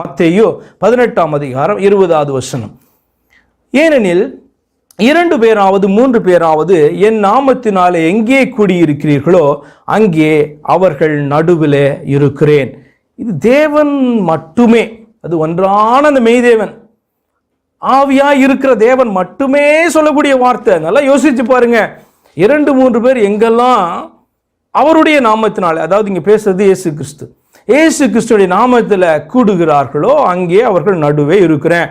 மத்தேயு 18ஆம் அதிகாரம் 20வது வசனம். ஏனெனில் 2 பேராவது 3 பேராவது என் நாமத்தினாலே எங்கே கூடியிருக்கிறீர்களோ அங்கே அவர்கள் நடுவிலே இருக்கிறேன். இது தேவன் மட்டுமே, அது ஒன்றான அந்த மெய்தேவன் ஆவியாய் இருக்கிற தேவன் மட்டுமே சொல்லக்கூடிய வார்த்தை. நல்லா யோசிச்சு பாருங்க. 2-3 பேர் எங்கெல்லாம் அவருடைய நாமத்தினால, அதாவது இங்க பேசுறது இயேசு கிறிஸ்து, இயேசு கிறிஸ்துடைய நாமத்தில் கூடுகிறார்களோ அங்கே அவர்கள் நடுவே இருக்கிறேன்.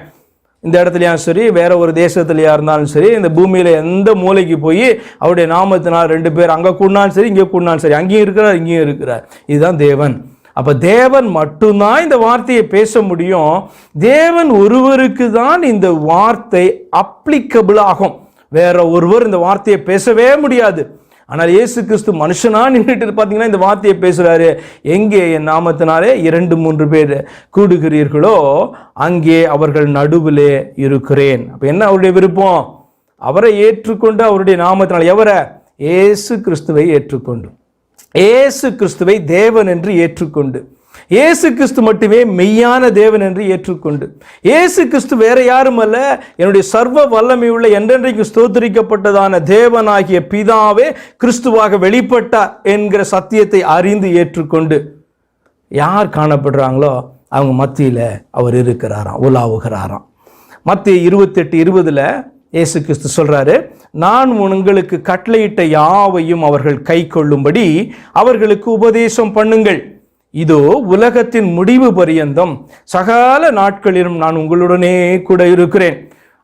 இந்த இடத்துலையும் சரி, வேற ஒரு தேசத்துலையா இருந்தாலும் சரி, இந்த பூமியில எந்த மூலைக்கு போய் அவருடைய நாமத்தினால் 2 பேர் அங்கே கூடினாலும் சரி, இங்கே கூடினாலும் சரி, அங்கேயும் இருக்கிறார் இங்கேயும் இருக்கிறார். இதுதான் தேவன். அப்ப தேவன் மட்டும்தான் இந்த வார்த்தையை பேச முடியும். தேவன் ஒருவருக்கு தான் இந்த வார்த்தை அப்ளிகபிள் ஆகும். வேற ஒருவர் இந்த வார்த்தையை பேசவே முடியாது. ஆனால் இயேசு கிறிஸ்து மனுஷனா நின்றுட்டு பார்த்தீங்கன்னா இந்த வார்த்தையை பேசுறாரு. எங்கே என் நாமத்தினாலே 2-3 பேர் கூடுகிறீர்களோ அங்கே அவர்கள் நடுவிலே இருக்கிறேன். அப்ப என்ன அவருடைய விருப்பம்? அவரை ஏற்றுக்கொண்டு, அவருடைய நாமத்தினால், எவரை? இயேசு கிறிஸ்துவை ஏற்றுக்கொண்டு, இயேசு கிறிஸ்துவை தேவன் என்று ஏற்றுக்கொண்டு, இயேசு கிறிஸ்து மட்டுமே மெய்யான தேவன் என்று ஏற்றுக்கொண்டு, இயேசு கிறிஸ்து வேற யாரும் அல்ல, என்னுடைய சர்வ வல்லமை உள்ள என்றென்றைக்கு ஸ்தோத்திரிக்கப்பட்டதான தேவனாகிய பிதாவே கிறிஸ்துவாக வெளிப்பட்டார் என்கிற சத்தியத்தை அறிந்து ஏற்றுக்கொண்டு யார் காணப்படுறாங்களோ அவங்க மத்தியில அவர் இருக்கிறாராம், உலாவுகிறாராம். மத்தேயு 28:20 இயேசு கிறிஸ்து சொல்றாரு, நான் உங்களுக்கு கட்டளையிட்ட யாவையும் அவர்கள் கை கொள்ளும்படி அவர்களுக்கு உபதேசம் பண்ணுங்கள். இதோ உலகத்தின் முடிவு பரியந்தம் சகல நாட்களிலும் நான் உங்களுடனே கூட இருக்கிறேன்.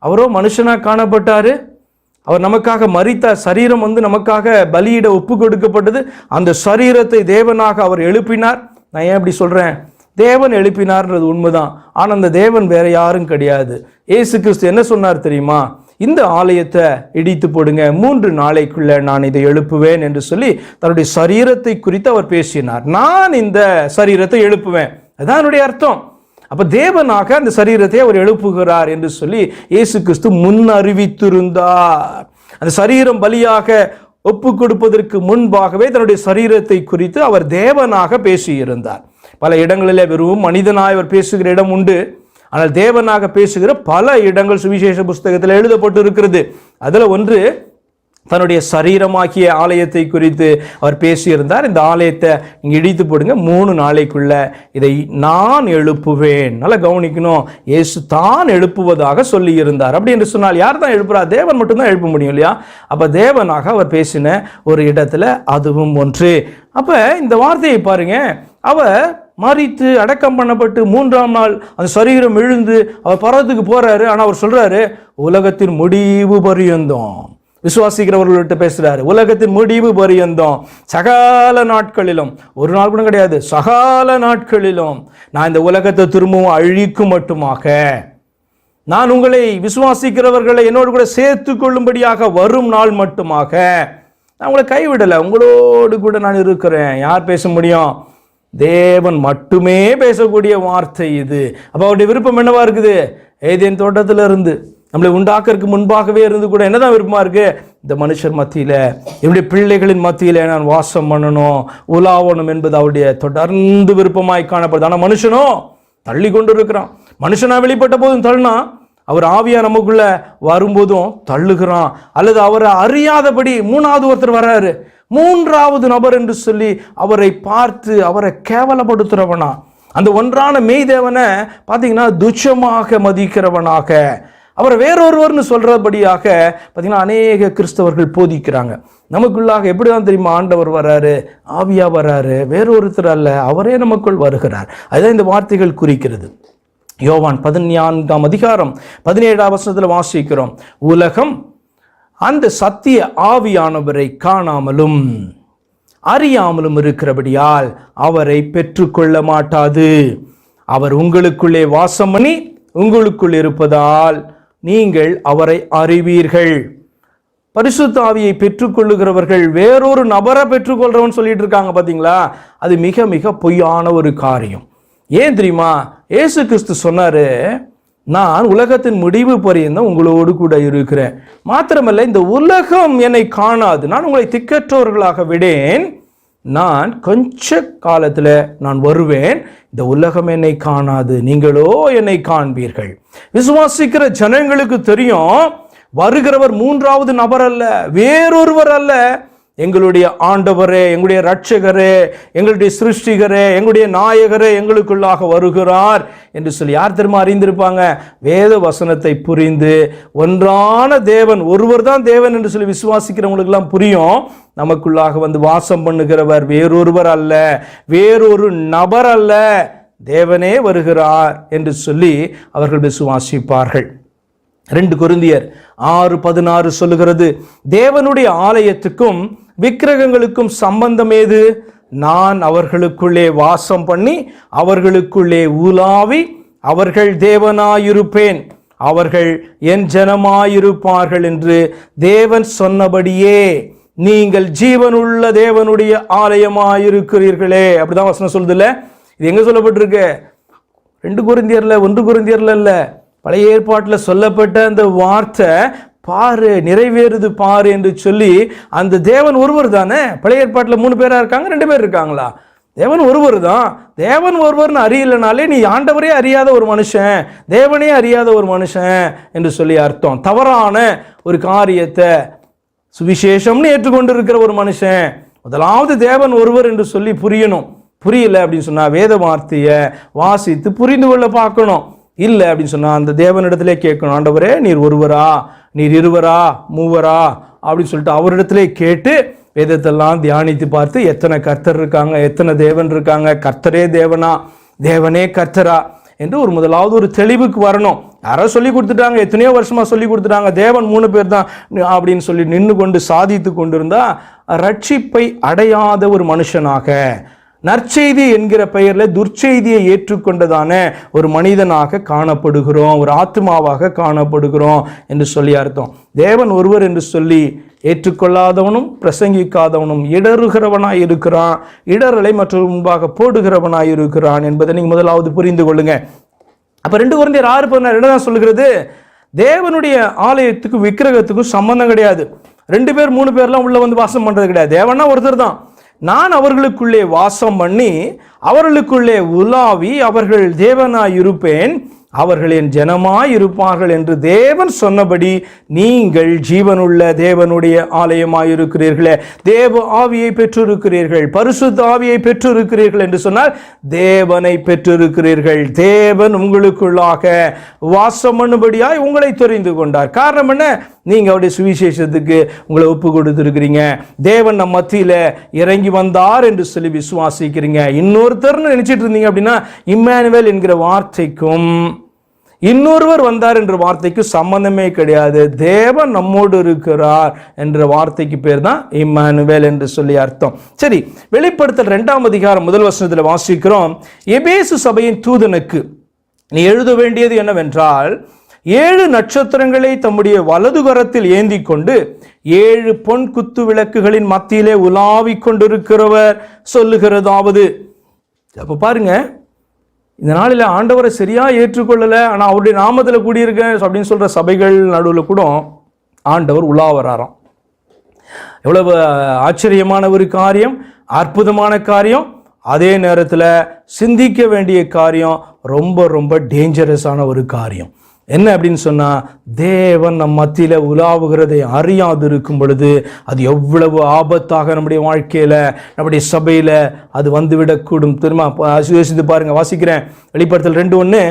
அவரோ மனுஷனா காணப்பட்டாரு, அவர் நமக்காக மரித்தார், சரீரம் நமக்காக பலியிட ஒப்பு கொடுக்கப்பட்டது. அந்த சரீரத்தை தேவனாக அவர் எழுப்பினார். நான் ஏன் இப்படி சொல்றேன்? தேவன் எழுப்பினார்ன்றது உண்மைதான். ஆனால் அந்த தேவன் வேற யாரும் கிடையாது. இயேசு கிறிஸ்து என்ன சொன்னார் தெரியுமா? இந்த ஆலயத்தை இடித்து போடுங்க, 3 நாளைக்குள்ள நான் இதை எழுப்புவேன் என்று சொல்லி தன்னுடைய சரீரத்தை குறித்து அவர் பேசினார். நான் இந்த சரீரத்தை எழுப்புவேன், அதான் என்னுடைய அர்த்தம். அப்ப தேவனாக அந்த சரீரத்தை அவர் எழுப்புகிறார் என்று சொல்லி இயேசு கிறிஸ்து முன் அறிவித்திருந்தார். அந்த சரீரம் பலியாக ஒப்பு கொடுப்பதற்கு முன்பாகவே தன்னுடைய சரீரத்தை குறித்து அவர் தேவனாக பேசியிருந்தார். பல இடங்களிலே வெறும் மனிதனாய் அவர் பேசுகிற இடம் உண்டு, ஆனால் தேவனாக பேசுகிற பல இடங்கள் சுவிசேஷ புஸ்தகத்தில் எழுதப்பட்டு இருக்கிறது. அதுல ஒன்று தன்னுடைய சரீரமாக்கிய ஆலயத்தை குறித்து அவர் பேசியிருந்தார். இந்த ஆலயத்தை நீங்க இடித்து போடுங்க, 3 நாளைக்குள்ள இதை நான் எழுப்புவேன். நல்லா கவனிக்கணும், இயேசு தான் எழுப்புவதாக சொல்லி இருந்தார். அப்படி என்று சொன்னால் யார் தான் எழுப்புறா? தேவன் மட்டும்தான் எழுப்ப முடியும் இல்லையா? அப்ப தேவனாக அவர் பேசின ஒரு இடத்துல அதுவும் ஒன்று. அப்ப இந்த வார்த்தையை பாருங்க, அவர் மரித்து அடக்கம் பண்ணப்பட்டு 3ஆம் நாள் அந்த சரீரம் எழுந்து அவர் பரவத்துக்கு போறாரு. ஆனா அவர் சொல்றாரு, உலகத்தின் முடிவு பரியந்தம், விசுவாசிக்கிறவர்கள்ட்ட பேசுறாரு, உலகத்தின் முடிவு பரியந்தம் சகல நாட்களிலும், ஒரு நாள் கூட கிடையாது, சகல நாட்களிலும் நான் இந்த உலகத்தை திரும்பவும் அழிக்கும் மட்டுமாக, நான் உங்களை விசுவாசிக்கிறவர்களை என்னோடு கூட சேர்த்து கொள்ளும்படியாக வரும் நாள் மட்டுமாக நான் உங்களை கைவிடலை, உங்களோடு கூட நான் இருக்கிறேன். யார் பேச முடியும்? தேவன் மட்டுமே பேசக்கூடிய வார்த்தை இது. அப்ப அவருடைய விருப்பம் என்னவா இருக்குது? ஏதேன் தோட்டத்துல இருந்து நம்மளை உண்டாக்குறதுக்கு முன்பாகவே இருந்து கூட என்னதான் விருப்பமா இருக்கு? இந்த மனுஷர் மத்தியில, என்னுடைய பிள்ளைகளின் மத்தியில நான் வாசம் பண்ணணும், உலாவணும் என்பது அவருடைய தொடர்ந்து விருப்பமாய் காணப்படுது. ஆனா மனுஷனோ தள்ளி கொண்டு இருக்கிறான். மனுஷனா வெளிப்பட்ட போதும் தள்ளினா, அவர் ஆவியா நமக்குள்ள வரும்போதும் தள்ளுகிறான். அல்லது அவரை அறியாதபடி 3வது ஒருத்தர் வர்றாரு, 3வது நபர் என்று சொல்லி அவரை பார்த்து அவரை கேவலப்படுத்துறவனா, அந்த ஒன்றான மெய்தேவனை பார்த்தீங்கன்னா துச்சமாக மதிக்கிறவனாக, அவரை வேறொருவர்னு சொல்றபடியாக பார்த்தீங்கன்னா அநேக கிறிஸ்தவர்கள் போதிக்கிறாங்க. நமக்குள்ளாக எப்படிதான் தெரியுமா? ஆண்டவர் வராரு, ஆவியா வராரு, வேறொருத்தர் அல்ல, அவரே நமக்குள் வருகிறார். அதுதான் இந்த வார்த்தைகள் குறிக்கிறது. யோவான் 14ஆம் அதிகாரம் 17ஆம் வசனத்தில் வாசிக்கிறோம், உலகம் அந்த சத்திய ஆவியானவரை காணாமலும் அறியாமலும் இருக்கிறபடியால் அவரை பெற்றுக்கொள்ள மாட்டாது. அவர் உங்களுக்குள்ளே வாசம் பண்ணி உங்களுக்குள் இருப்பதால் நீங்கள் அவரை அறிவீர்கள். பரிசுத்த ஆவியை பெற்றுக்கொள்ளுகிறவர்கள் வேறொரு நபரை பெற்றுக்கொள்றவன் சொல்லிட்டு இருக்காங்க பாத்தீங்களா? அது மிக மிக பொய்யான ஒரு காரியம். ஏன் தெரியுமா? இயேசு கிறிஸ்து சொன்னாரு, நான் உலகத்தின் முடிவு பரியந்தம் உங்களோடு கூட இருக்கிறேன். மாத்திரமல்ல, இந்த உலகம் என்னை காணாது, நான் உங்களை திக்கற்றவர்களாக விடேன், நான் கொஞ்ச காலத்தில் நான் வருவேன், இந்த உலகம் என்னை காணாது, நீங்களோ என்னை காண்பீர்கள். விசுவாசிக்கிற ஜனங்களுக்கு தெரியும், வருகிறவர் மூன்றாவது நபர் அல்ல, வேறொருவர் அல்ல, எங்களுடைய ஆண்டவரே, எங்களுடைய இரட்சகரே, எங்களுடைய சிருஷ்டிகரே, எங்களுடைய நாயகரே எங்களுக்குள்ளாக வருகிறார் என்று சொல்லி யார் தெரியுமா அறிந்திருப்பாங்க? வேத வசனத்தை புரிந்து ஒன்றான தேவன், ஒருவர் தான் தேவன் என்று சொல்லி விசுவாசிக்கிறவங்களுக்கெல்லாம் புரியும், நமக்குள்ளாக வந்து வாசம் பண்ணுகிறவர் வேறொருவர் அல்ல, வேறொரு நபர் அல்ல, தேவனே வருகிறார் என்று சொல்லி அவர்கள் விசுவாசிப்பார்கள். 2 கொரிந்தியர் 6:16 சொல்லுகிறது, தேவனுடைய ஆலயத்துக்கும் விக்கிரகங்களுக்கும் சம்பந்தம் ஏது? நான் அவர்களுக்குள்ளே வாசம் பண்ணி அவர்களுக்குள்ளே உலாவி அவர்கள் தேவனாயிருப்பேன், அவர்கள் என் ஜனமாயிருப்பார்கள் என்று தேவன் சொன்னபடியே நீங்கள் ஜீவனுள்ள தேவனுடைய ஆலயமாயிருக்கிறீர்களே. அப்படிதான் வசனம் சொல்லுதுல்ல. இது எங்க சொல்லப்பட்டிருக்கு? 2 கொரிந்தியர்ல, 1 கொரிந்தியர்ல இல்ல, பழைய ஏற்பாட்டில் சொல்லப்பட்ட அந்த வார்த்தை பாரு, நிறைவேறுது பாரு என்று சொல்லி, அந்த தேவன் ஒருவர் தானே. பழைய ஏற்பாட்டில் 3 பேரா இருக்காங்க, 2 பேர் இருக்காங்களா? தேவன் ஒருவர் தான். தேவன் ஒருவர்னு அறியலனாலே நீ ஆண்டவரே அறியாத ஒரு மனுஷன், தேவனே அறியாத ஒரு மனுஷன் என்று சொல்லி அர்த்தம். தவறான ஒரு காரியத்தை சுவிசேஷம்னு ஏற்றுக்கொண்டு இருக்கிற ஒரு மனுஷன். முதலாவது தேவன் ஒருவர் என்று சொல்லி புரியணும். புரியல அப்படின்னு சொன்னா வேத வார்த்தையை வாசித்து புரிந்து கொள்ள பார்க்கணும். இல்லை அப்படின்னு சொன்னால் அந்த தேவனிடத்திலே கேட்கணும், ஆண்டவரே நீர் ஒருவரா, நீர் இருவரா, மூவரா அப்படின்னு சொல்லிட்டு அவரிடத்திலே கேட்டு வேதத்தெல்லாம் தியானித்து பார்த்து எத்தனை கர்த்தர் இருக்காங்க, எத்தனை தேவன் இருக்காங்க, கர்த்தரே தேவனா, தேவனே கர்த்தரா என்று ஒரு முதலாவது ஒரு தெளிவுக்கு வரணும். யாரோ சொல்லி கொடுத்துட்டாங்க, எத்தனையோ வருஷமா சொல்லி கொடுத்துட்டாங்க, தேவன் 3 பேர் தான் அப்படின்னு சொல்லி நின்று கொண்டு சாதித்து கொண்டிருந்தா ரட்சிப்பை அடையாத ஒரு மனுஷனாக, நற்செய்தி என்கிற பெயரில் துர்ச்செய்தியை ஏற்றுக்கொண்டதான ஒரு மனிதனாக காணப்படுகிறோம், ஒரு ஆத்மாவாக காணப்படுகிறோம் என்று சொல்லி அர்த்தம். தேவன் ஒருவர் என்று சொல்லி ஏற்றுக்கொள்ளாதவனும் பிரசங்கிக்காதவனும் இடறுகிறவனாய் இருக்கிறான், இடரலை மற்றொரு முன்பாக போடுகிறவனாய் இருக்கிறான் என்பதை நீங்க முதலாவது புரிந்து கொள்ளுங்க. அப்ப 2 கொரிந்தியர் 6:16 தான் சொல்லுகிறது, தேவனுடைய ஆலயத்துக்கும் விக்கிரகத்துக்கும் சம்பந்தம் கிடையாது. 2 பேர் 3 பேர்லாம் உள்ள வந்து வாசம் பண்றது கிடையாது. தேவனா ஒருத்தர் தான். நான் அவர்களுக்குள்ளே வாசம் பண்ணி அவர்களுக்குள்ளே உலாவி அவர்கள் தேவனாய் இருப்பேன், அவர்கள் என் ஜனமாய் இருப்பார்கள் என்று தேவன் சொன்னபடி நீங்கள் ஜீவனுள்ள தேவனுடைய ஆலயமாய் இருக்கிறீர்களே, தேவ ஆவியை பெற்றிருக்கிறீர்கள், பரிசுத்த ஆவியை பெற்றிருக்கிறீர்கள் என்று சொன்னால் தேவனை பெற்றிருக்கிறீர்கள். தேவன் உங்களுக்குள்ளாக வாசம் பண்ணும்படியாய் உங்களை தெரிந்து கொண்டார். காரணம் என்ன? நீங்க அவருடைய சுவிசேஷத்துக்கு உங்களை ஒப்பு கொடுத்திருக்கிறீங்க. தேவன் நம் மத்தியில இறங்கி வந்தார் என்று சொல்லி விசுவாசிக்கிறீங்க. இன்னொருத்தர்னு நினைச்சிட்டு இருந்தீங்க அப்படின்னா இம்மானுவேல் என்கிற வார்த்தைக்கும் இன்னொருவர் வந்தார் என்ற வார்த்தைக்கு சம்பந்தமே கிடையாது. தேவன் நம்மோடு இருக்கிறார் என்ற வார்த்தைக்கு பேர் தான் இம்மானுவேல் என்று சொல்லி அர்த்தம். சரி, வெளிப்படுத்தல் 2ஆம் அதிகாரம் 1 வசனத்தில் வாசிக்கிறோம், எபேசு சபையின் தூதனுக்கு நீ எழுத வேண்டியது என்னவென்றால், 7 நட்சத்திரங்களை தம்முடைய வலது கரத்தில் ஏந்தி கொண்டு 7 பொன் குத்து விளக்குகளின் மத்தியிலே உலாவிக் கொண்டிருக்கிறவர் சொல்லுகிறதாவது. அப்ப பாருங்க, இந்த நாளில் ஆண்டவரை சரியா ஏற்றுக்கொள்ளலை, ஆனால் அவருடைய நாமத்தில் கூடியிருக்கேன் அப்படின்னு சொல்ற சபைகள் நடுவில் கூட ஆண்டவர் உலா வராராம். எவ்வளவு ஆச்சரியமான ஒரு காரியம், அற்புதமான காரியம், அதே நேரத்தில் சிந்திக்க வேண்டிய காரியம், ரொம்ப ரொம்ப டேஞ்சரஸான ஒரு காரியம். என்ன அப்படின்னு சொன்னா, தேவன் நம் மத்தியில உலாவுகிறதை அறியாது இருக்கும் பொழுது அது எவ்வளவு ஆபத்தாக நம்முடைய வாழ்க்கையில, நம்முடைய சபையில அது வந்துவிடக்கூடும். திரும்ப யோசித்து பாருங்க. வாசிக்கிறேன், வெளிப்படுத்தல் 2:1,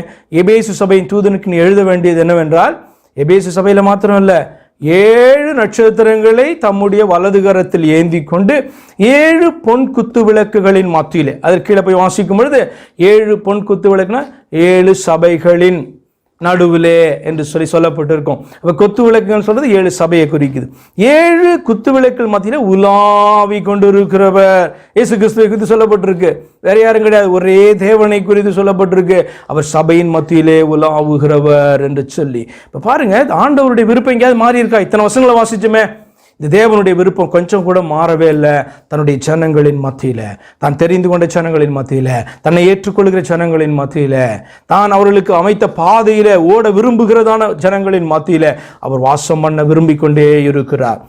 எபேசு சபையின் தூதனுக்கு நீ எழுத வேண்டியது என்னவென்றால், எபேசு சபையில மாத்திரம் இல்ல, 7 நட்சத்திரங்களை தம்முடைய வலது கரத்தில் ஏந்தி கொண்டு 7 பொன் குத்து விளக்குகளின் மத்தியிலே, அதற்கு கீழே போய் வாசிக்கும் பொழுது 7 பொன் குத்து விளக்குனா 7 சபைகளின் நடுவிலே என்று சொல்லி சொல்லப்பட்டிருக்கும். அப்ப குத்து விளக்குன்னு சொல்றது 7 சபையை குறிக்குது. 7 குத்து விளக்குகள் மத்தியில உலாவி கொண்டிருக்கிறவர் இயேசு கிறிஸ்துவை குறித்து சொல்லப்பட்டிருக்கு. வேற யாரும் கிடையாது, ஒரே தேவனை குறித்து சொல்லப்பட்டிருக்கு. அவர் சபையின் மத்தியிலே உலாவுகிறவர் என்று சொல்லி. இப்ப பாருங்க, ஆண்டவருடைய விருப்பம் எங்கேயாவது மாறி இருக்கா? இத்தனை வசனங்களை வாசிச்சுமே, இந்த தேவனுடைய விருப்பம் கொஞ்சம் கூட மாறவே இல்லை. தன்னுடைய ஜனங்களின் மத்தியில, தான் தெரிந்து கொண்ட ஜனங்களின் மத்தியில, தன்னை ஏற்றுக்கொள்கிற ஜனங்களின் மத்தியில, தான் அவர்களுக்கு அமைத்த பாதையில ஓட விரும்புகிறதான ஜனங்களின் மத்தியில அவர் வாசம் பண்ண விரும்பிக் கொண்டே இருக்கிறார்.